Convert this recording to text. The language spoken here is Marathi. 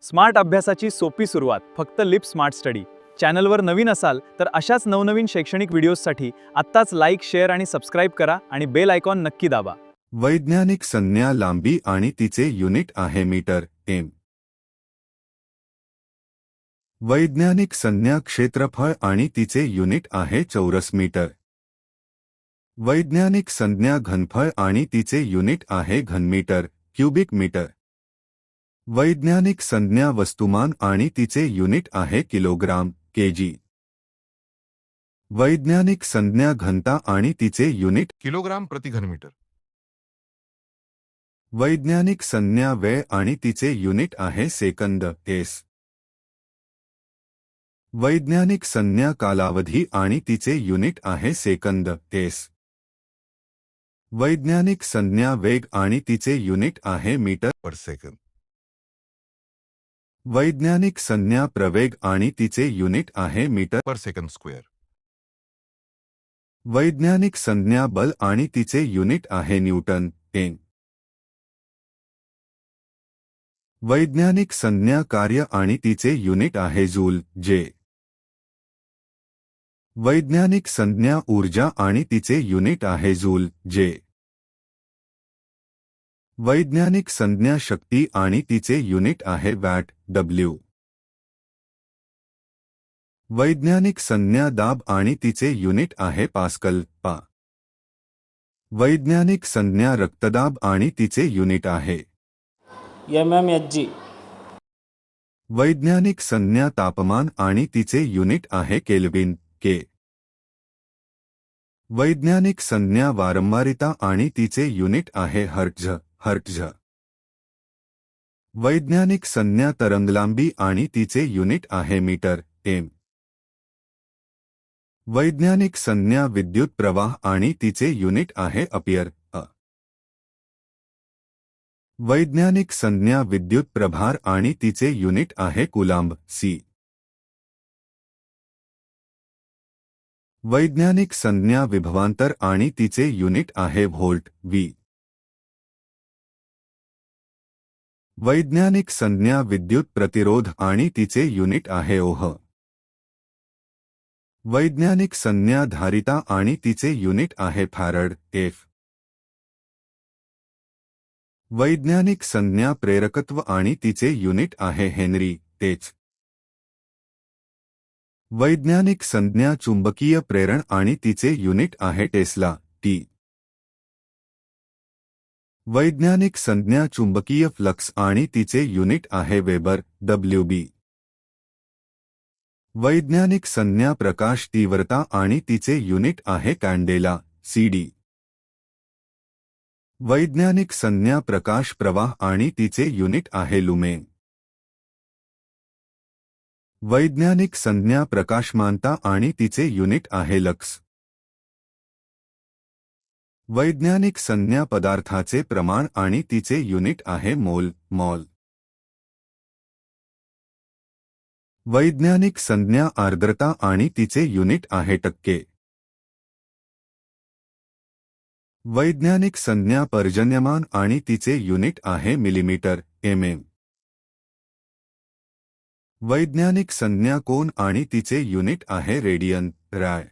स्मार्ट अभ्यासाची सोपी सुरुवात फक्त लिप स्मार्ट स्टडी चॅनलवर नवीन असाल तर अशाच नवनवीन शैक्षणिक व्हिडिओजसाठी आत्ताच लाईक शेअर आणि सबस्क्राईब करा आणि बेल आयकॉन नक्की दाबा। वैज्ञानिक संज्ञा लांबी आणि तिचे युनिट आहे मीटर एम। वैज्ञानिक संज्ञा क्षेत्रफळ आणि तिचे युनिट आहे चौरस मीटर। वैज्ञानिक संज्ञा घनफळ आणि तिचे युनिट आहे घनमीटर क्यूबिक मीटर। वैज्ञानिक संज्ञा वस्तुमान आणि तिचे युनिट आहे किलोग्राम केजी। वैज्ञानिक संज्ञा घनता आणि तिचे युनिट किलोग्राम प्रति घनमीटर। वैज्ञानिक संज्ञा वेळ आणि तिचे युनिट आहे सेकंद एस। वैज्ञानिक संज्ञा कालावधी आणि तिचे युनिट आहे सेकंद एस। वैज्ञानिक संज्ञा वेग आणि तिचे युनिट आहे मीटर पर सेकंद। वैज्ञानिक संज्ञा प्रवेग आणि तिचे युनिट आहे मीटर पर सेकंद स्क्वेअर। वैज्ञानिक संज्ञा बल आणि तिचे युनिट आहे न्यूटन एन। वैज्ञानिक संज्ञा कार्य आणि तिचे युनिट आहे जूल जे। वैज्ञानिक संज्ञा ऊर्जा आणि तिचे युनिट आहे जूल जे। वैज्ञानिक संज्ञा शक्ती आणि तिचे युनिट आहे वॅट डब्ल्यू। वैज्ञानिक संज्ञा दाब आणि तिचे युनिट आहे पास्कल पा। वैज्ञानिक संज्ञा रक्तदाब आणि तिचे युनिट आहे mmHg। वैज्ञानिक संज्ञा तापमान आणि तिचे युनिट आहे केल्विन के। वैज्ञानिक संज्ञा वारंवारिता आणि तिचे युनिट आहे हर्ट्झ हर्ट्झ। वैज्ञानिक संज्ञा तरंगलांबी आणि तिचे युनिट आहे मीटर एम। वैज्ञानिक संज्ञा विद्युत प्रवाह आणि तिचे युनिट आहे अँपिअर अ। वैज्ञानिक संज्ञा विद्युत प्रभार आणि तिचे युनिट आहे कूलाम्ब सी। वैज्ञानिक संज्ञा विभवांतर आणि तिचे युनिट आहे व्होल्ट व्ही। वैज्ञानिक संज्ञा विद्युत प्रतिरोध आणि तिचे युनिट आहे ओह। वैज्ञानिक संज्ञा धारिता आणि तिचे युनिट आहे फॅरड एफ। वैज्ञानिक संज्ञा प्रेरकत्व आणि तिचे युनिट आहे हेनरी एच। वैज्ञानिक संज्ञा चुंबकीय प्रेरण आणि तिचे युनिट आहे टेस्ला टी। वैज्ञानिक संज्ञा चुंबकीय फ्लक्स आणि तिचे युनिट आहे वेबर डब्ल्यूबी। वैज्ञानिक संज्ञा प्रकाश तीव्रता आणि तिचे युनिट आहे कॅन्डेला सीडी। वैज्ञानिक संज्ञा प्रकाश प्रवाह आणि तिचे युनिट आहे लुमेन। वैज्ञानिक संज्ञा प्रकाशमानता आणि तिचे युनिट आहे लक्स। वैज्ञानिक संज्ञा पदार्थाचे प्रमाण आणि तिचे युनिट आहे मोल मॉल। वैज्ञानिक संज्ञा आर्द्रता आणि तिचे युनिट आहे टक्के। वैज्ञानिक संज्ञा पर्जन्यमान आणि तिचे युनिट आहे मिलीमीटर एमएम। वैज्ञानिक संज्ञा कोन आणि तिचे युनिट आहे रेडियन राय।